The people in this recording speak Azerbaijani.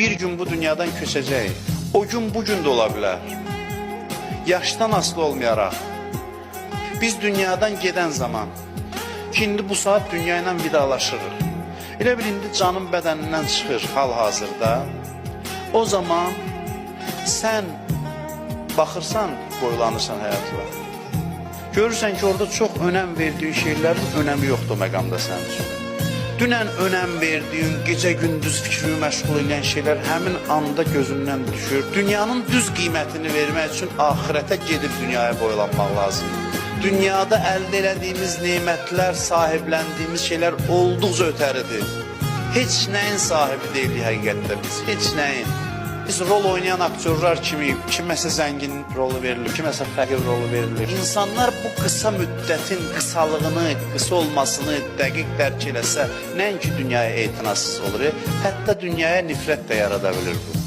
Bir gün bu dünyadan köçəcəyik. O gün bugün də ola bilər. Yaşdan asılı olmayaraq. Biz dünyadan gedən zaman ki, indi bu saat dünya ilə vidalaşırıq. Elə bil indi canım bədənindən çıxır hal-hazırda. O zaman sən baxırsan, boylanırsan həyatla. Görürsən ki, orada çox önəm verdiyin şeylərin önəmi yoxdur o məqamda sənin üçün. Dünən önəm verdiyin, gecə-gündüz fikrini məşğul edən şeylər həmin anda gözündən düşür. Dünyanın düz qiymətini vermək üçün axirətə gedib dünyaya boylanmaq lazımdır. Dünyada əldə elədiyimiz nemətlər, sahibləndiyimiz şeylər olduqca ötəridir. Heç nəyin sahibi deyilik həqiqətdə biz, heç nəyin. Biz rol oynayan aktyorlar kimi, kiməsə zəngin rolu verilir, kiməsə fəqir rolu verilir. İnsanlar bu qısa müddətin qısalığını, qısa olmasını dəqiq dərk eləsə, nəinki dünyaya etinasız olur, hətta dünyaya nifrət də yarada bilir bu.